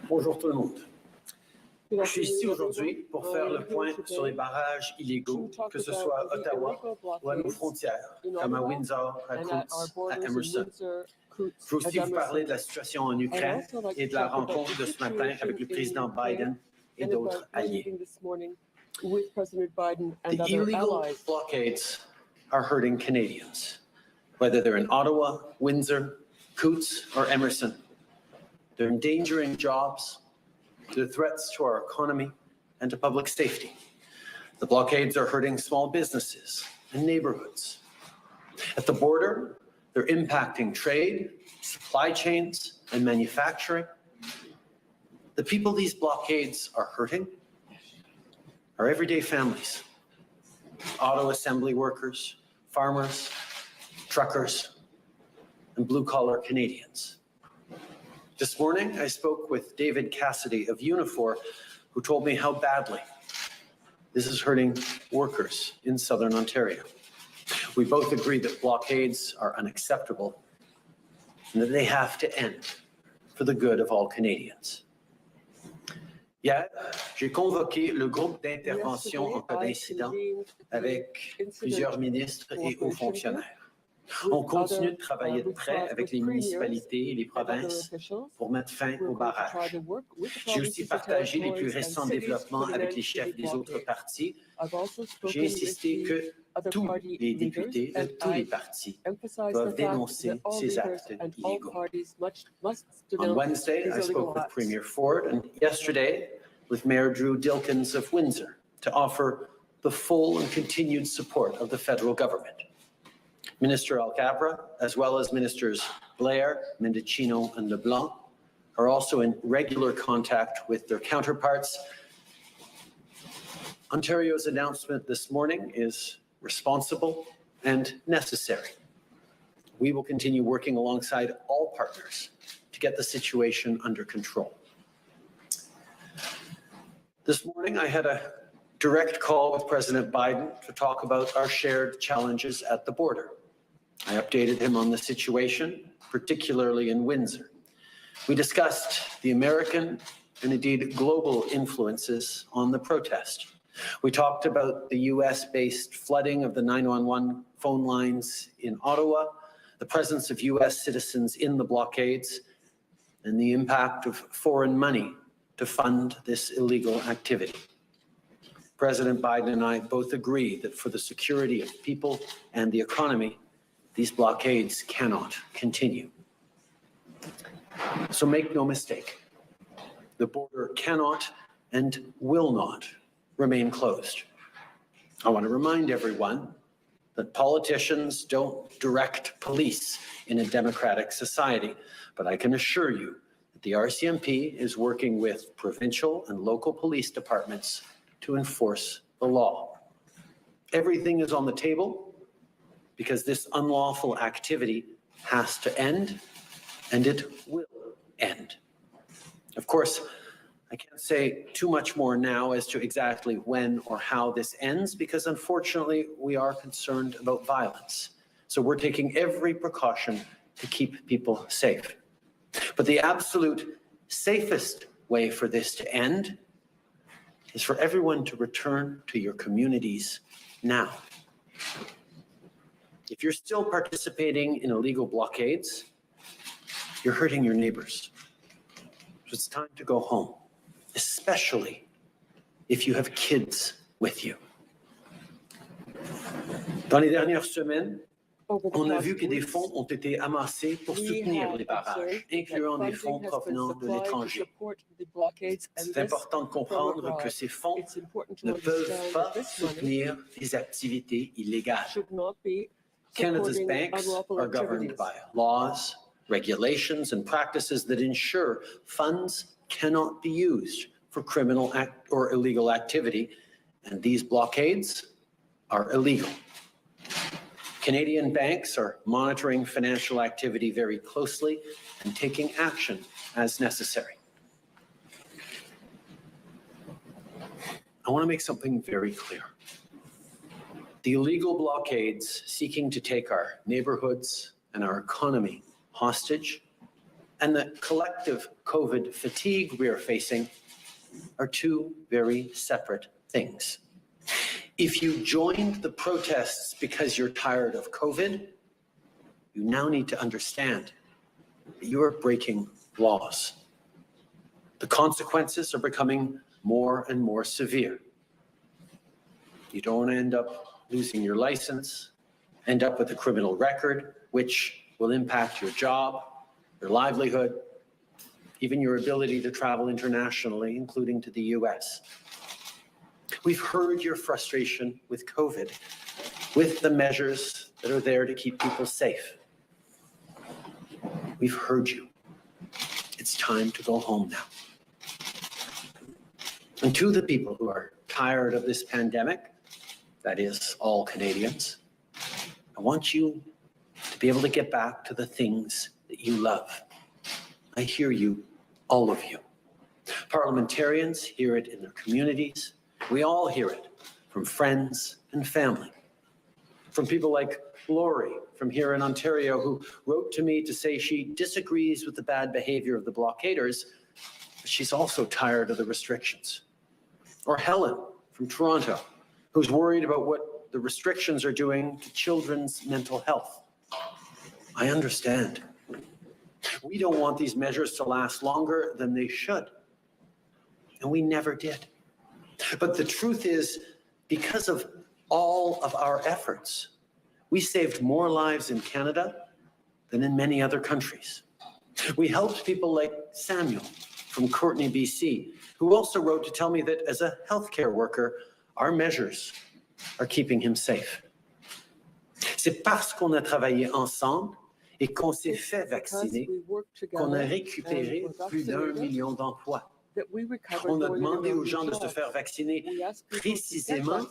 Bonjour tout le monde. Je suis ici aujourd'hui pour faire le point sur les barrages illégaux, que ce soit à Ottawa ou à nos frontières, comme à Windsor, à Coutts, à Emerson. Je veux aussi vous parler de la situation en Ukraine et de la rencontre de ce matin avec le président Biden et d'autres alliés. The illegal blockades are hurting Canadians, whether they're in Ottawa, Windsor, Coutts, or Emerson. They're endangering jobs, they're threats to our economy and to public safety. The blockades are hurting small businesses and neighborhoods. At the border, they're impacting trade, supply chains, and manufacturing. The people these blockades are hurting are everyday families, auto assembly workers, farmers, truckers, and blue-collar Canadians. This morning, I spoke with David Cassidy of Unifor, who told me how badly this is hurting workers in Southern Ontario. We both agree that blockades are unacceptable and that they have to end for the good of all Canadians. Hier, j'ai convoqué le groupe d'intervention en cas d'incident avec plusieurs ministres et hauts fonctionnaires. On continue de travailler de près avec les municipalités et les provinces pour mettre fin aux barrages. J'ai aussi partagé les plus récents développements avec les chefs des autres partis. J'ai insisté que tous les députés de tous les partis doivent dénoncer ces actes illégaux. On Wednesday, I spoke with Premier Ford and yesterday with Mayor Drew Dilkins of Windsor to offer the full and continued support of the federal government. Minister Alcabra, as well as Ministers Blair, Mendicino, and LeBlanc, are also in regular contact with their counterparts. Ontario's announcement this morning is responsible and necessary. We will continue working alongside all partners to get the situation under control. This morning, I had a direct call with President Biden to talk about our shared challenges at the border. I updated him on the situation, particularly in Windsor. We discussed the American and indeed global influences on the protest. We talked about the US-based flooding of the 911 phone lines in Ottawa, the presence of US citizens in the blockades, and the impact of foreign money to fund this illegal activity. President Biden and I both agree that for the security of people and the economy, these blockades cannot continue. So make no mistake, the border cannot and will not remain closed. I want to remind everyone that politicians don't direct police in a democratic society, but I can assure you that the RCMP is working with provincial and local police departments to enforce the law. Everything is on the table because this unlawful activity has to end, and it will end. Of course, I can't say too much more now as to exactly when or how this ends, because unfortunately, we are concerned about violence. So we're taking every precaution to keep people safe. But the absolute safest way for this to end is for everyone to return to your communities now. If you're still participating in illegal blockades, you're hurting your neighbors. So it's time to go home, especially if you have kids with you. Dans les dernières semaines, on a vu que des fonds ont été amassés pour soutenir les barrages, incluant des fonds provenant de l'étranger. C'est important de comprendre que ces fonds ne peuvent pas soutenir des activités illégales. Canada's banks are governed by laws, regulations, and practices that ensure funds cannot be used for criminal or illegal activity, and these blockades are illegal. Canadian banks are monitoring financial activity very closely and taking action as necessary. I want to make something very clear. The illegal blockades seeking to take our neighborhoods and our economy hostage and the collective COVID fatigue we are facing are two very separate things. If you joined the protests because you're tired of COVID, you now need to understand that you are breaking laws. The consequences are becoming more and more severe. You don't want to end up losing your license, end up with a criminal record, which will impact your job, your livelihood, even your ability to travel internationally, including to the US. We've heard your frustration with COVID, with the measures that are there to keep people safe. We've heard you. It's time to go home now. And to the people who are tired of this pandemic, that is, all Canadians, I want you to be able to get back to the things that you love. I hear you, all of you. Parliamentarians hear it in their communities. We all hear it from friends and family. From people like Lori from here in Ontario, who wrote to me to say she disagrees with the bad behavior of the blockaders, but she's also tired of the restrictions. Or Helen from Toronto, who's worried about what the restrictions are doing to children's mental health. I understand. We don't want these measures to last longer than they should. And we never did. But the truth is, because of all of our efforts, we saved more lives in Canada than in many other countries. We helped people like Samuel from Courtenay, BC, who also wrote to tell me that as a healthcare worker, our measures are keeping him safe. C'est parce qu'on a travaillé ensemble et qu'on s'est fait vacciner qu'on a récupéré plus d'1 million d'emplois. On a demandé aux gens de se faire vacciner précisément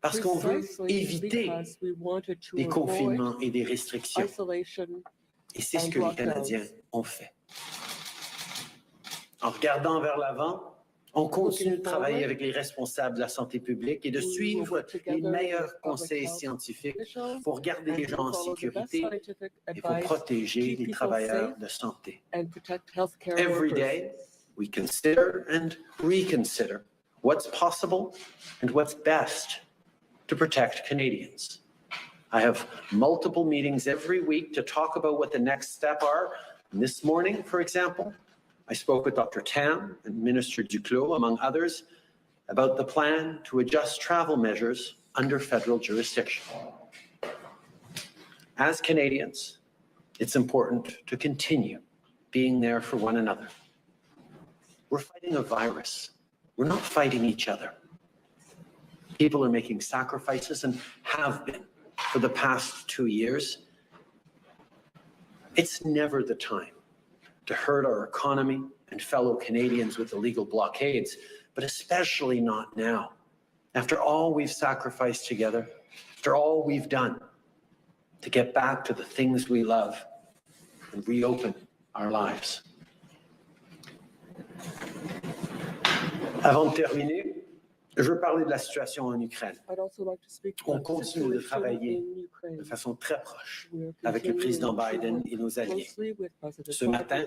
parce qu'on veut éviter des confinements et des restrictions. Et c'est ce que les Canadiens ont fait. En regardant vers l'avant, on continue de travailler avec les responsables de la santé publique et de suivre les meilleurs conseils scientifiques pour garder les gens en sécurité et pour protéger les travailleurs de santé. Every day, we consider and reconsider what's possible and what's best to protect Canadians. I have multiple meetings every week to talk about what the next step are. And this morning, for example, I spoke with Dr. Tam and Minister Duclos, among others, about the plan to adjust travel measures under federal jurisdiction. As Canadians, it's important to continue being there for one another. We're fighting a virus. We're not fighting each other. People are making sacrifices and have been for the past 2 years. It's never the time to hurt our economy and fellow Canadians with illegal blockades, but especially not now. After all we've sacrificed together, after all we've done to get back to the things we love and reopen our lives. Avant de terminer, je veux parler de la situation en Ukraine. On continue de travailler de façon très proche avec le président Biden et nos alliés. Ce matin,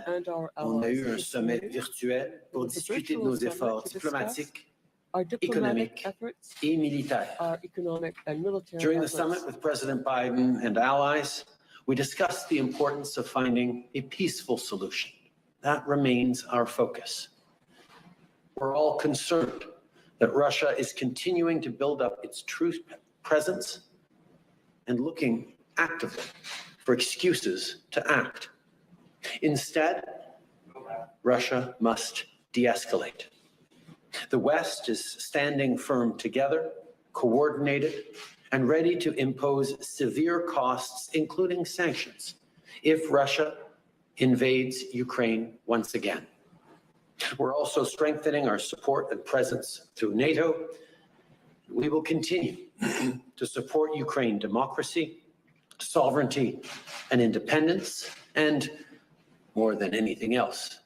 on a eu un sommet virtuel pour discuter de nos efforts diplomatiques, économiques et militaires. During the summit with President Biden and allies, we discussed the importance of finding a peaceful solution. That remains our focus. We're all concerned that Russia is continuing to build up its troop presence and looking actively for excuses to act. Instead, Russia must de-escalate. The West is standing firm together, coordinated, and ready to impose severe costs, including sanctions, if Russia invades Ukraine once again. We're also strengthening our support and presence through NATO. We will continue to support Ukraine democracy, sovereignty, and independence, and more than anything else,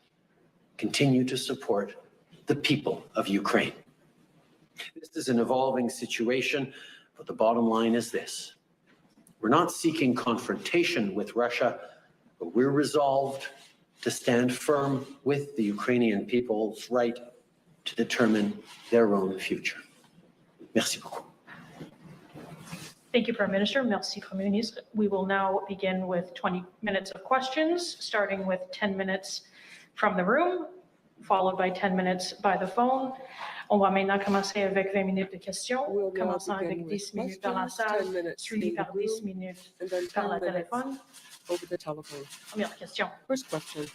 continue to support the people of Ukraine. This is an evolving situation, but the bottom line is this. We're not seeking confrontation with Russia, but we're resolved to stand firm with the Ukrainian people's right to determine their own future. Merci beaucoup. Thank you, Prime Minister. Merci, Premier ministre. We will now begin with 20 minutes of questions, starting with 10 minutes from the room, followed by 10 minutes by the phone. On va maintenant commencer avec 20 minutes de questions, commençant avec 10 minutes dans la salle, suivi par 10 minutes par le téléphone. Over the telephone. Première question. First question.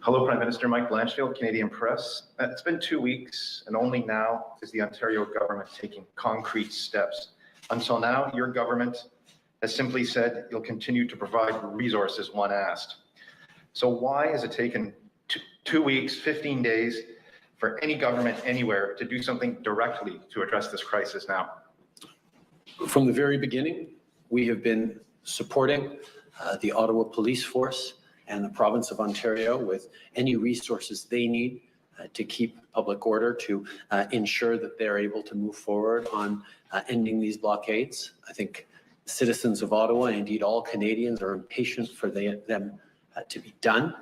Hello, Prime Minister. Mike Blanchfield, Canadian Press. It's been 2 weeks, and only now is the Ontario government taking concrete steps. Until now, your government has simply said you'll continue to provide resources when asked. So why has it taken 2 weeks, 15 days for any government anywhere to do something directly to address this crisis now? From the very beginning, we have been supporting the Ottawa Police Force and the province of Ontario with any resources they need to keep public order, to ensure that they're able to move forward on ending these blockades. I think citizens of Ottawa, and indeed all Canadians, are impatient for them to be done,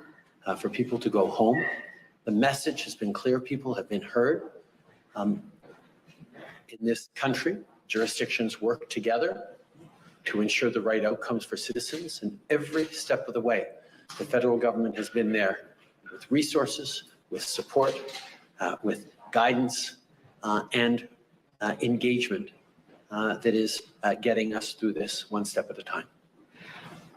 for people to go home. The message has been clear. People have been heard. In this country, jurisdictions work together to ensure the right outcomes for citizens, and every step of the way, the federal government has been there with resources, with support, with guidance, and engagement that is getting us through this one step at a time.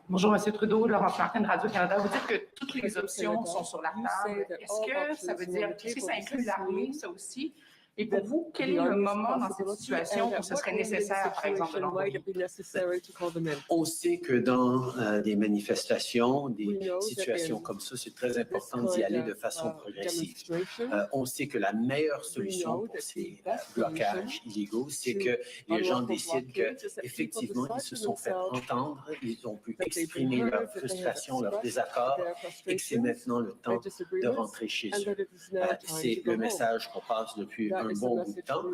Bonjour, Monsieur Trudeau, Laurence Martin, Radio-Canada. Vous dites que toutes les options sont sur la table. Est-ce que ça veut dire, est-ce que ça inclut l'armée, ça aussi? Et pour vous, quel est le moment dans cette situation où ce serait nécessaire, par exemple, de l'envoyer? On sait que dans des manifestations, des situations comme ça, c'est très important d'y aller de façon progressive. On sait que la meilleure solution pour ces blocages illégaux, c'est que les gens décident qu'effectivement, ils se sont fait entendre, ils ont pu exprimer leur frustration, leur désaccord, et que c'est maintenant le temps de rentrer chez eux. C'est le message qu'on passe depuis un bon bout de temps.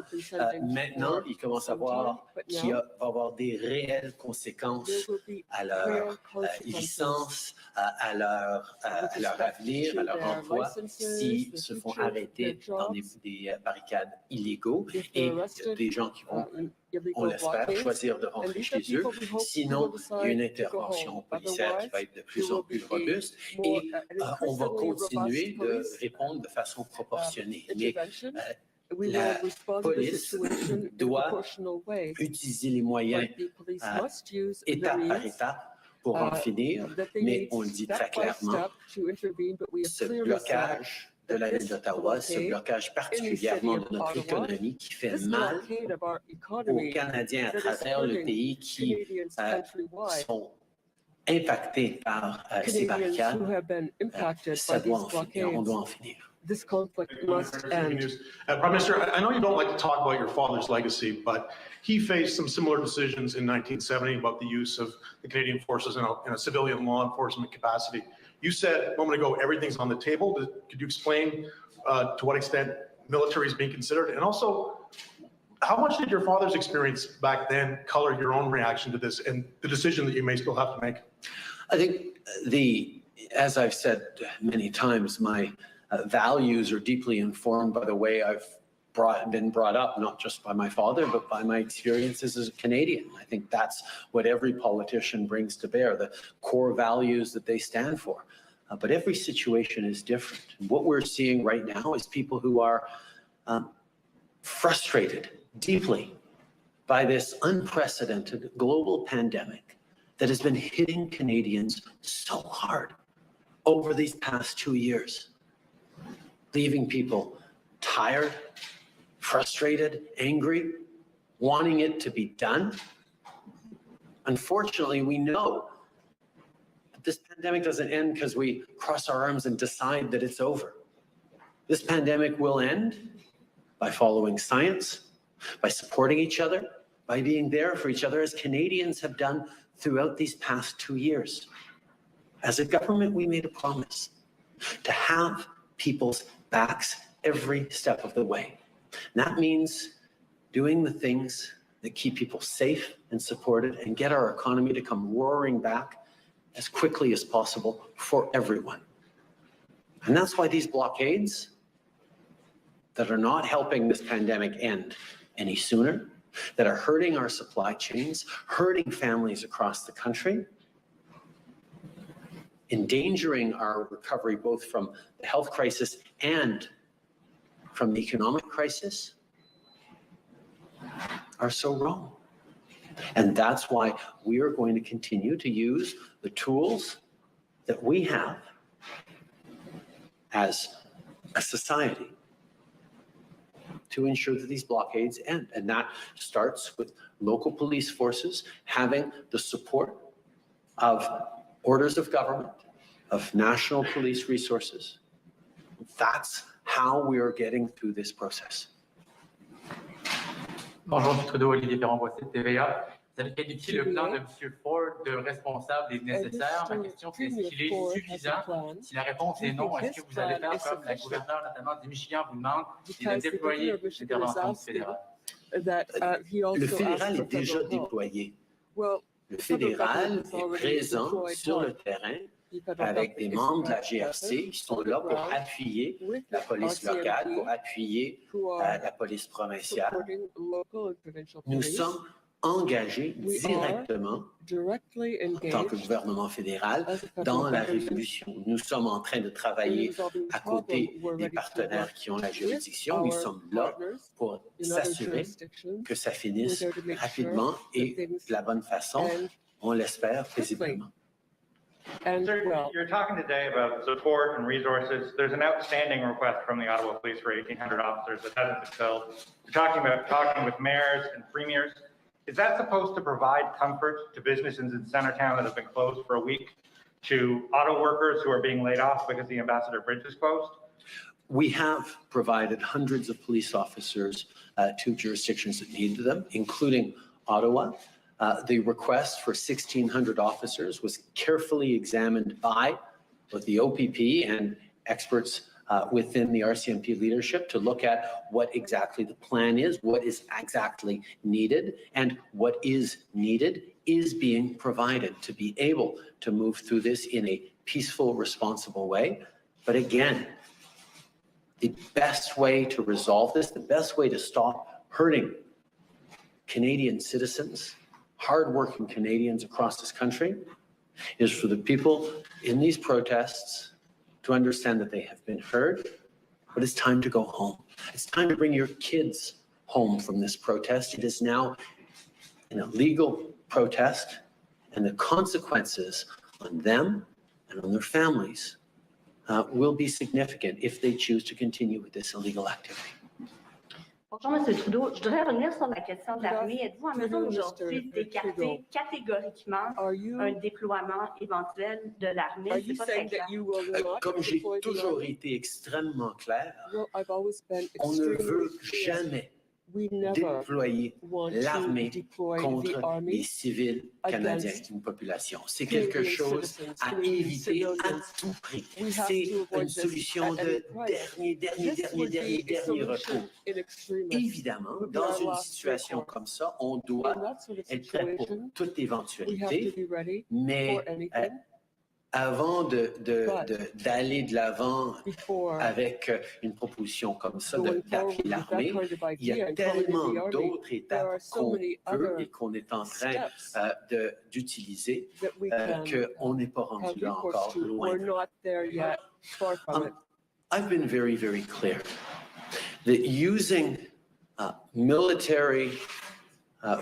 Maintenant, il commence à voir qu'il va y avoir des réelles conséquences à leur licence, à leur avenir, à leur emploi, s'ils se font arrêter dans des barricades illégaux. Et il y a des gens qui vont, on l'espère, choisir de rentrer chez eux. Sinon, il y a une intervention policière qui va être de plus en plus robuste et on va continuer de répondre de façon proportionnée. Mais la police doit utiliser les moyens étape par étape pour en finir, mais on le dit très clairement, ce blocage de la ville d'Ottawa, ce blocage particulièrement de notre économie qui fait mal aux Canadiens à travers le pays qui sont impactés par ces barricades, ça doit en finir, on doit en finir. This conflict must end. Prime Minister, I know you don't like to talk about your father's legacy, but he faced some similar decisions in 1970 about the use of the Canadian forces in a civilian law enforcement capacity. You said a moment ago, everything's on the table. Could you explain to what extent military is being considered? And also, how much did your father's experience back then color your own reaction to this and the decision that you may still have to make? I think as I've said many times, my values are deeply informed by the way I've been brought up, not just by my father, but by my experiences as a Canadian. I think that's what every politician brings to bear, the core values that they stand for. But every situation is different. And what we're seeing right now is people who are frustrated deeply by this unprecedented global pandemic that has been hitting Canadians so hard over these past 2 years, leaving people tired, frustrated, angry, wanting it to be done. Unfortunately, we know that this pandemic doesn't end because we cross our arms and decide that it's over. This pandemic will end by following science, by supporting each other, by being there for each other, as Canadians have done throughout these past 2 years. As a government, we made a promise to have people's backs every step of the way. And that means doing the things that keep people safe and supported and get our economy to come roaring back as quickly as possible for everyone. And that's why these blockades that are not helping this pandemic end any sooner, that are hurting our supply chains, hurting families across the country, endangering our recovery both from the health crisis and from the economic crisis, are so wrong. And that's why we are going to continue to use the tools that we have as a society to ensure that these blockades end. And that starts with local police forces having the support of orders of government, of national police resources. That's how we are getting through this process. Bonjour, M. Trudeau, Olivier Perron-Boissy de TVA. Vous avez qualifié le plan de M. Ford de responsable et nécessaire. Ma question, c'est est-ce qu'il est suffisant? Si la réponse est non, est-ce que vous allez faire comme la gouverneure notamment du Michigan vous demande de déployer l'intervention fédérale? Le fédéral est déjà déployé. Le fédéral est présent sur le terrain avec des membres de la GRC qui sont là pour appuyer la police locale, pour appuyer la police provinciale. Nous sommes engagés directement en tant que gouvernement fédéral dans la résolution. Nous sommes en train de travailler à côté des partenaires qui ont la juridiction. Nous sommes là pour s'assurer que ça finisse rapidement et de la bonne façon, on l'espère paisiblement. Sir, you're talking today about support and resources. There's an outstanding request from the Ottawa Police for 1,800 officers that hasn't been filled. You're talking about talking with mayors and premiers. Is that supposed to provide comfort to businesses in Centertown that have been closed for a week, to auto workers who are being laid off because the Ambassador Bridge is closed? We have provided hundreds of police officers to jurisdictions that needed them, including Ottawa. The request for 1,600 officers was carefully examined by both the OPP and experts within the RCMP leadership to look at what exactly the plan is, what is exactly needed, and what is needed is being provided to be able to move through this in a peaceful, responsible way. But again, the best way to resolve this, the best way to stop hurting Canadian citizens, hardworking Canadians across this country, is for the people in these protests to understand that they have been heard, but it's time to go home. It's time to bring your kids home from this protest. It is now an illegal protest, and the consequences on them and on their families will be significant if they choose to continue with this illegal activity. Bonjour, M. Trudeau. Je voudrais revenir sur la question de l'armée. Êtes-vous en mesure aujourd'hui d'écarter catégoriquement un déploiement éventuel de l'armée? C'est pas très clair. Comme j'ai toujours été extrêmement clair, on ne veut jamais déployer l'armée contre les civils canadiens, une population. C'est quelque chose à éviter à tout prix. C'est une solution de dernier recours. Évidemment, dans une situation comme ça, on doit être prêt pour toute éventualité, mais avant d'aller de l'avant avec une proposition comme ça, d'appuyer l'armée, il y a tellement d'autres étapes qu'on peut et qu'on est en train d'utiliser qu'on n'est pas rendu là encore loin. I've been very, very clear that using military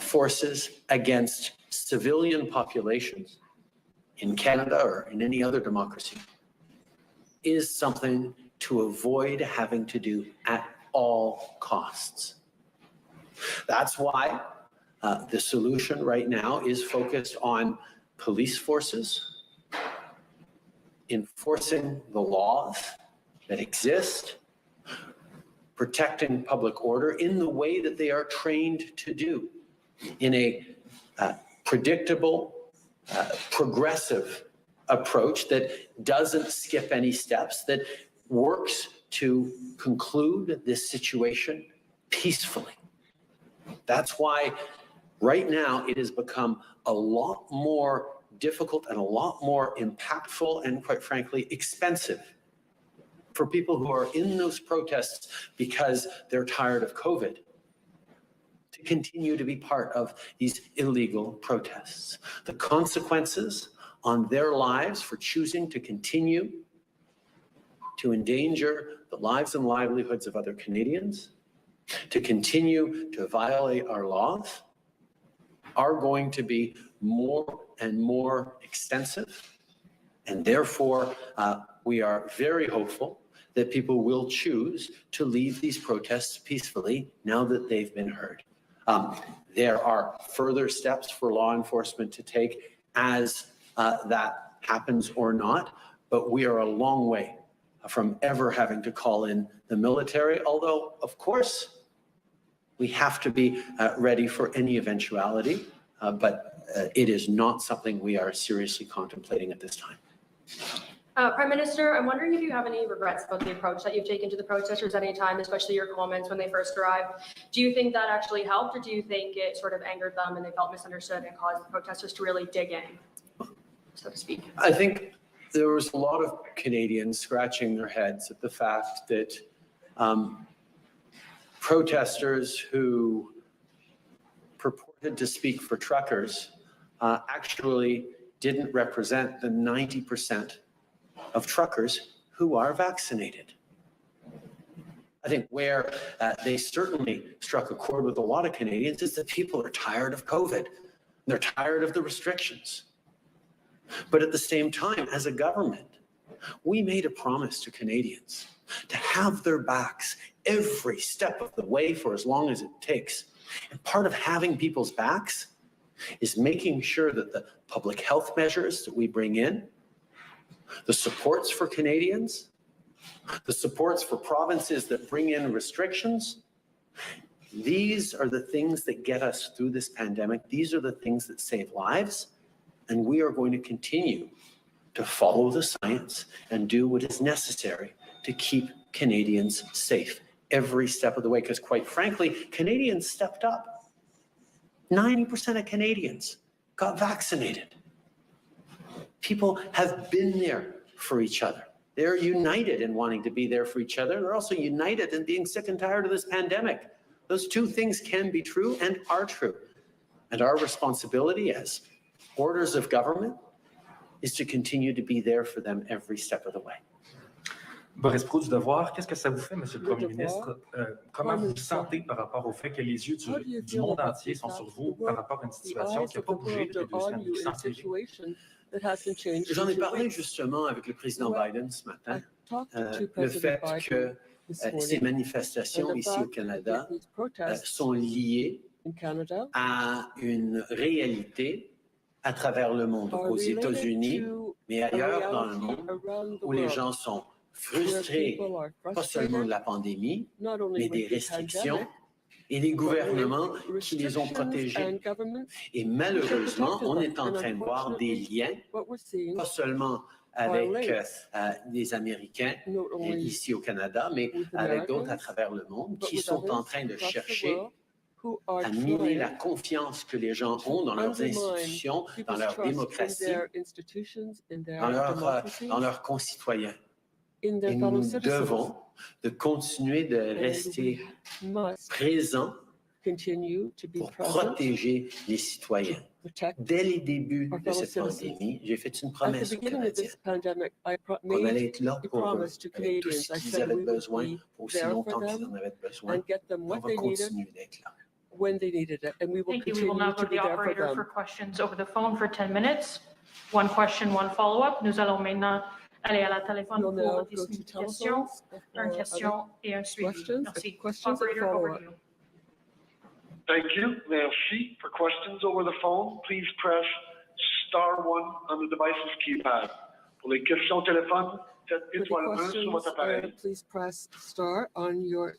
forces against civilian populations in Canada or in any other democracy is something to avoid having to do at all costs. That's why the solution right now is focused on police forces enforcing the laws that exist, protecting public order in the way that they are trained to do, in a predictable, progressive approach that doesn't skip any steps, that works to conclude this situation peacefully. That's why right now it has become a lot more difficult and a lot more impactful and, quite frankly, expensive for people who are in those protests because they're tired of COVID to continue to be part of these illegal protests. The consequences on their lives for choosing to continue to endanger the lives and livelihoods of other Canadians, to continue to violate our laws, are going to be more and more extensive. And therefore, we are very hopeful that people will choose to leave these protests peacefully now that they've been heard. There are further steps for law enforcement to take as that happens or not, but we are a long way from ever having to call in the military, although, of course, we have to be ready for any eventuality, but it is not something we are seriously contemplating at this time. Prime Minister, I'm wondering if you have any regrets about the approach that you've taken to the protesters at any time, especially your comments when they first arrived. Do you think that actually helped, or do you think it sort of angered them and they felt misunderstood and caused the protesters to really dig in, so to speak? I think there was a lot of Canadians scratching their heads at the fact that protesters who purported to speak for truckers actually didn't represent the 90% of truckers who are vaccinated. I think where they certainly struck a chord with a lot of Canadians is that people are tired of COVID. They're tired of the restrictions. But at the same time, as a government, we made a promise to Canadians to have their backs every step of the way for as long as it takes. And part of having people's backs is making sure that the public health measures that we bring in, the supports for Canadians, the supports for provinces that bring in restrictions, these are the things that get us through this pandemic. These are the things that save lives. And we are going to continue to follow the science and do what is necessary to keep Canadians safe every step of the way. Because quite frankly, Canadians stepped up. 90% of Canadians got vaccinated. People have been there for each other. They're united in wanting to be there for each other. They're also united in being sick and tired of this pandemic. Those two things can be true and are true. And our responsibility as orders of government is to continue to be there for them every step of the way. Boris Proulx du Devoir, qu'est-ce que ça vous fait, Monsieur le Premier ministre? Comment vous vous sentez par rapport au fait que les yeux du monde entier sont sur vous par rapport à une situation qui n'a pas bougé depuis 2 semaines? Vous sentez-vous? J'en ai parlé justement avec le président Biden ce matin. Le fait que ces manifestations ici au Canada sont liées à une réalité à travers le monde, aux États-Unis, mais ailleurs dans le monde, où les gens sont frustrés, pas seulement de la pandémie, mais des restrictions et des gouvernements qui les ont protégés. Et malheureusement, on est en train de voir des liens, pas seulement avec des Américains ici au Canada, mais avec d'autres à travers le monde, qui sont en train de chercher à miner la confiance que les gens ont dans leurs institutions, dans leur démocratie, dans leurs concitoyens. Et nous devons de continuer de rester présents pour protéger les citoyens. Dès les débuts de cette pandémie, j'ai fait une promesse aux Canadiens qu'on allait être là pour eux, avec tout ce qu'ils avaient besoin, pour aussi longtemps qu'ils en avaient besoin. On va continuer d'être là. When they needed it, and we will Thank you. We continue will now to go to be the there for operator them. for questions over the phone for 10 minutes. One question, one follow-up. Nous allons maintenant aller à la téléphone We'll pour now des go to questions, telephones une question et un suivi. questions, Merci. questions and Operator, over follow-up. to you. Thank you. Merci. For questions over the phone, please press *1 on the device's keypad. Pour les questions au téléphone, faites For the étoile 1 sur questions, votre appareil. please press star on your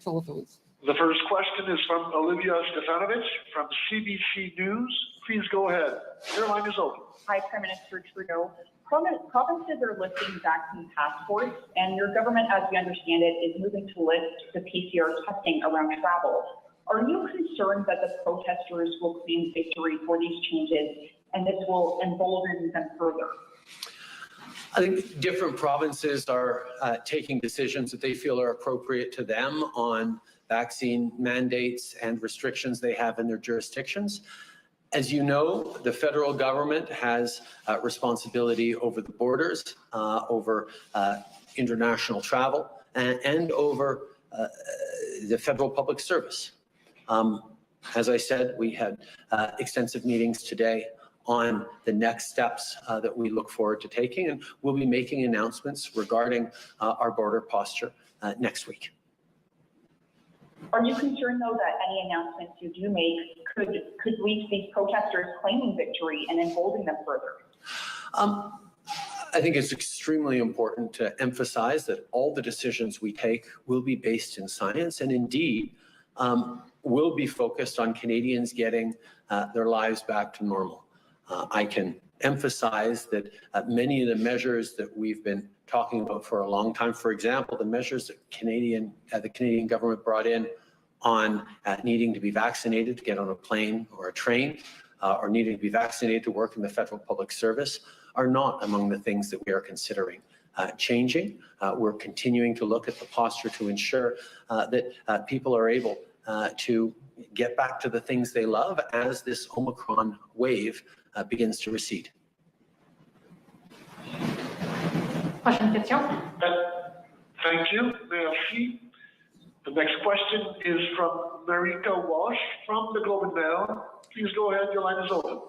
telephones. The first question is from Olivia Stefanovic from CBC News. Please go ahead. Your line is open. Hi, Prime Minister Trudeau. Provinces are lifting vaccine passports, and your government, as we understand it, is moving to lift the PCR testing around travel. Are you concerned that the protesters will claim victory for these changes and this will embolden them further? I think different provinces are taking decisions that they feel are appropriate to them on vaccine mandates and restrictions they have in their jurisdictions. As you know, the federal government has responsibility over the borders, over international travel, and over the federal public service. As I said, we had extensive meetings today on the next steps that we look forward to taking, and we'll be making announcements regarding our border posture next week. Are you concerned, though, that any announcements you do make could reach these protesters claiming victory and embolden them further? I think it's extremely important to emphasize that all the decisions we take will be based in science and indeed will be focused on Canadians getting their lives back to normal. I can emphasize that many of the measures that we've been talking about for a long time, for example, the measures that the Canadian government brought in on needing to be vaccinated to get on a plane or a train, or needing to be vaccinated to work in the federal public service, are not among the things that we are considering changing. We're continuing to look at the posture to ensure that people are able to get back to the things they love as this Omicron wave begins to recede. Prochaine question. Thank you. Merci. The next question is from Marika Walsh from the Globe and Mail. Please go ahead. Your line is open.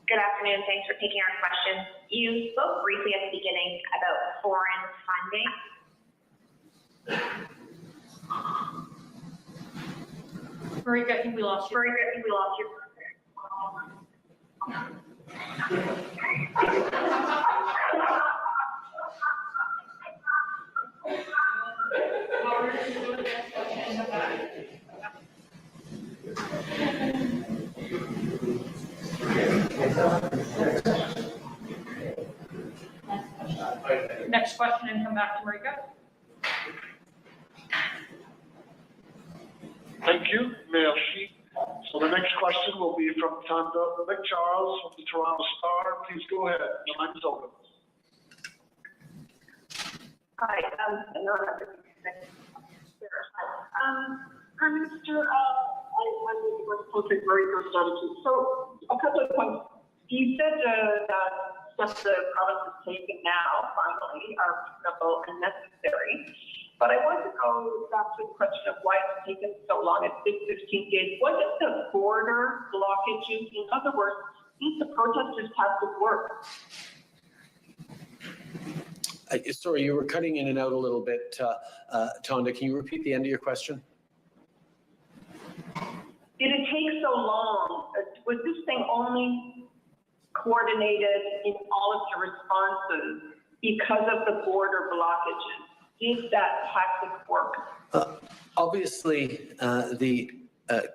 Good afternoon. Thanks for taking our question. You spoke briefly at the beginning about foreign funding. Marika, I think we lost you. Next question and come back to Marika. Thank you. Merci. So the next question will be from Tanda McCharles from the Toronto Star. Please go ahead. Your line is open. Hi. Prime Minister, I'm going to focus very first attitude. So a couple of points. You said that steps the province has taken now, finally, are reasonable and necessary. But I want to go back to the question of why it's taken so long. It's been 15 days. Was it the border blockages? In other words, did the protesters have to work? Sorry, you were cutting in and out a little bit, Tanda. Can you repeat the end of your question? Did it take so long? Was this thing only coordinated in all of the responses because of the border blockages? Did that tactic work? Obviously, the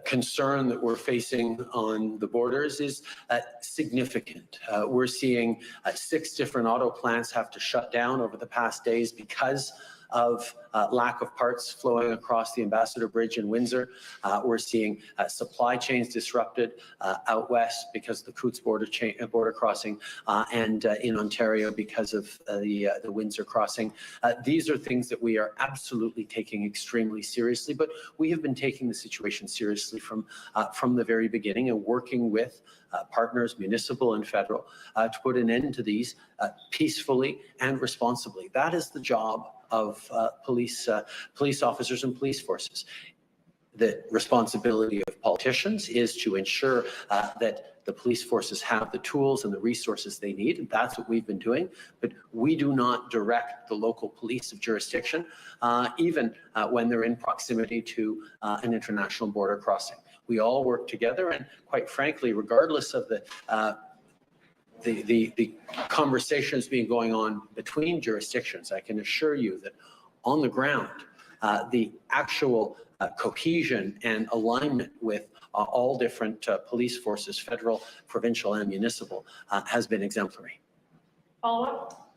concern that we're facing on the borders is significant. We're seeing 6 different auto plants have to shut down over the past days because of lack of parts flowing across the Ambassador Bridge in Windsor. We're seeing supply chains disrupted out west because of the Coutts border crossing and in Ontario because of the Windsor crossing. These are things that we are absolutely taking extremely seriously, but we have been taking the situation seriously from the very beginning and working with partners, municipal and federal, to put an end to these peacefully and responsibly. That is the job of police officers and police forces. The responsibility of politicians is to ensure that the police forces have the tools and the resources they need, and that's what we've been doing. But we do not direct the local police of jurisdiction, even when they're in proximity to an international border crossing. We all work together, and quite frankly, regardless of the conversations being going on between jurisdictions, I can assure you that on the ground, the actual cohesion and alignment with all different police forces, federal, provincial, and municipal, has been exemplary. Follow-up?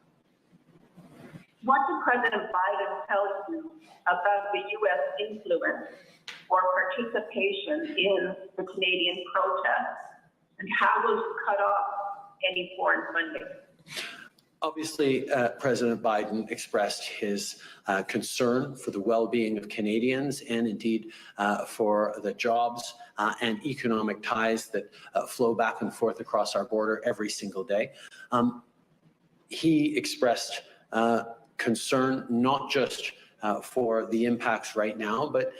What did President Biden tell you about the U.S. influence or participation in the Canadian protests? And how will you cut off any foreign funding? Obviously, President Biden expressed his concern for the well-being of Canadians and indeed for the jobs and economic ties that flow back and forth across our border every single day. He expressed concern not just for the impacts right now, but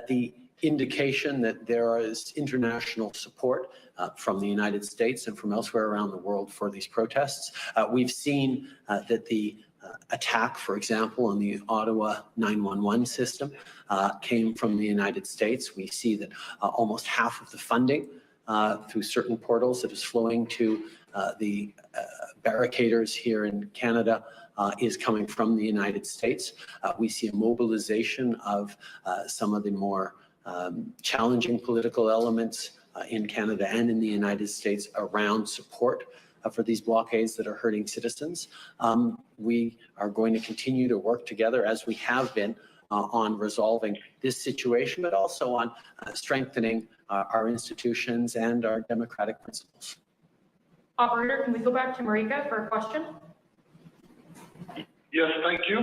the indication that there is international support from the United States and from elsewhere around the world for these protests. We've seen that the attack, for example, on the Ottawa 911 system came from the United States. We see that almost half of the funding through certain portals that is flowing to the barricaders here in Canada is coming from the United States. We see a mobilization of some of the more challenging political elements in Canada and in the United States around support for these blockades that are hurting citizens. We are going to continue to work together as we have been on resolving this situation, but also on strengthening our institutions and our democratic principles. Operator, can we go back to Marika for a question? Yes, thank you.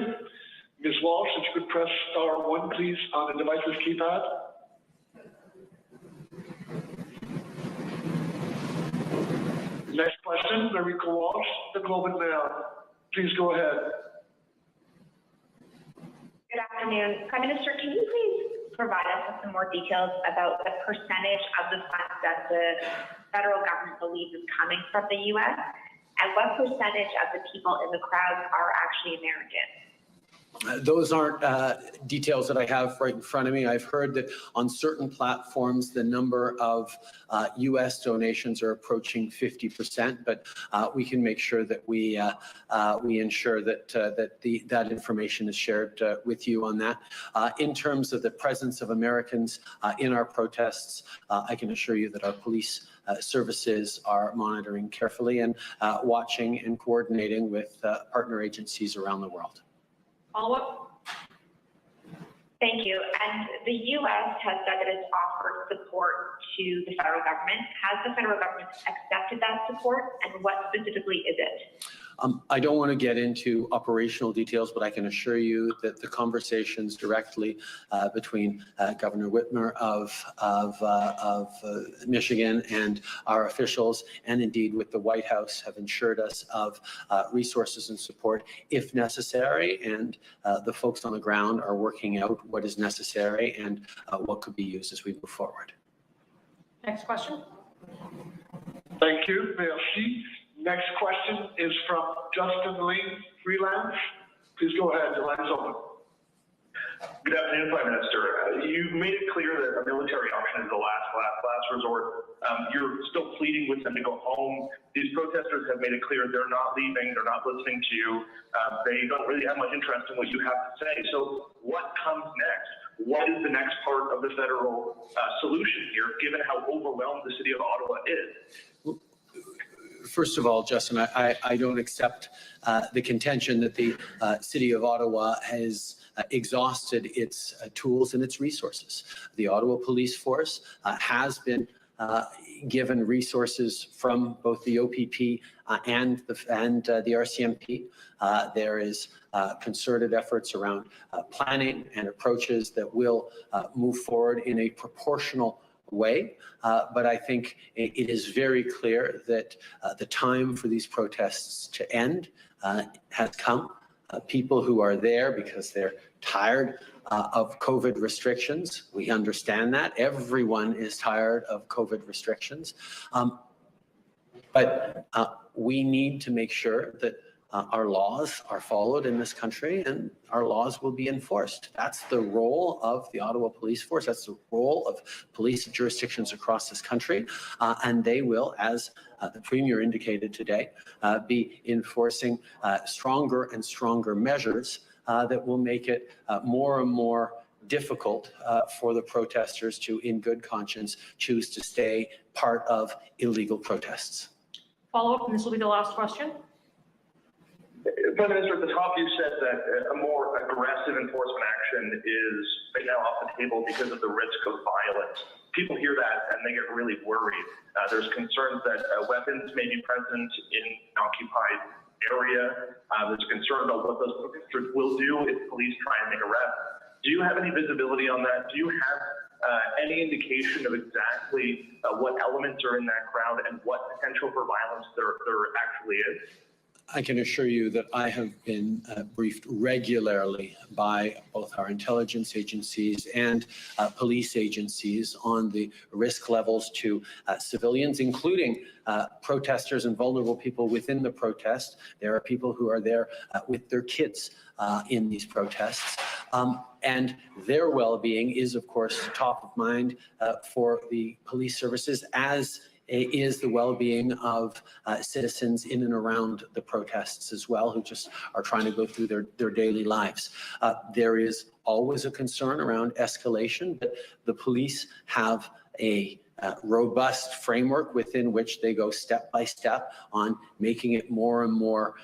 Ms. Walsh, if you could press *1, please, on the device's keypad. Next question, Marika Walsh, the Globe and Mail. Please go ahead. Good afternoon. Prime Minister, can you please provide us with some more details about the percentage of the funds that the federal government believes is coming from the U.S. and what percentage of the people in the crowd are actually American? Those aren't details that I have right in front of me. I've heard that on certain platforms, the number of U.S. donations are approaching 50%, but we can make sure that we ensure that that information is shared with you on that. In terms of the presence of Americans in our protests, I can assure you that our police services are monitoring carefully and watching and coordinating with partner agencies around the world. Follow-up? Thank you. And the U.S. has said that it's offered support to the federal government. Has the federal government accepted that support, and what specifically is it? I don't want to get into operational details, but I can assure you that the conversations directly between Governor Whitmer of Michigan and our officials, and indeed with the White House, have ensured us of resources and support if necessary. And the folks on the ground are working out what is necessary and what could be used as we move forward. Next question. Thank you. Merci. Next question is from Justin Lane, freelance. Please go ahead. Your line is open. Good afternoon, Prime Minister. You've made it clear that a military option is the last resort. You're still pleading with them to go home. These protesters have made it clear they're not leaving, they're not listening to you. They don't really have much interest in what you have to say. So what comes next? What is the next part of the federal solution here, given how overwhelmed the city of Ottawa is? First of all, Justin, I don't accept the contention that the city of Ottawa has exhausted its tools and its resources. The Ottawa Police Force has been given resources from both the OPP and the RCMP. There is concerted efforts around planning and approaches that will move forward in a proportional way, but I think it is very clear that the time for these protests to end has come. People who are there because they're tired of COVID restrictions, we understand that. Everyone is tired of COVID restrictions, but we need to make sure that our laws are followed in this country and our laws will be enforced. That's the role of the Ottawa Police Force. That's the role of police jurisdictions across this country. And they will, as the Premier indicated today, be enforcing stronger and stronger measures that will make it more and more difficult for the protesters to, in good conscience, choose to stay part of illegal protests. Follow-up, and this will be the last question. Prime Minister, at the top you said that a more aggressive enforcement action is right now off the table because of the risk of violence. People hear that and they get really worried. There's concerns that weapons may be present in an occupied area. There's concern about what those protesters will do if police try and make arrests. Do you have any visibility on that? Do you have any indication of exactly what elements are in that crowd and what potential for violence there actually is? I can assure you that I have been briefed regularly by both our intelligence agencies and police agencies on the risk levels to civilians, including protesters and vulnerable people within the protest. There are people who are there with their kids in these protests. And their well-being is, of course, top of mind for the police services, as is the well-being of citizens in and around the protests as well, who just are trying to go through their daily lives. There is always a concern around escalation, but the police have a robust framework within which they go step by step on making it more and more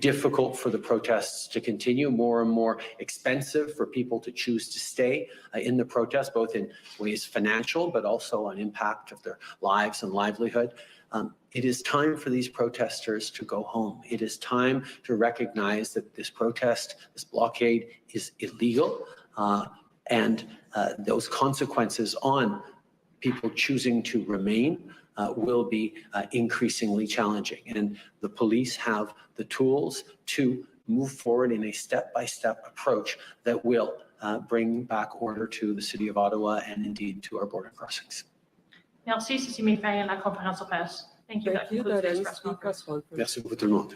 difficult for the protests to continue, more and more expensive for people to choose to stay in the protest, both in ways financial, but also on impact of their lives and livelihood. It is time for these protesters to go home. It is time to recognize that this protest, this blockade is illegal, and those consequences on people choosing to remain will be increasingly challenging. And the police have the tools to move forward in a step-by-step approach that will bring back order to the city of Ottawa and indeed to our border crossings. Merci, ceci met fin à la conférence de presse. Thank you. That concludes today's press conference. Merci beaucoup tout le monde.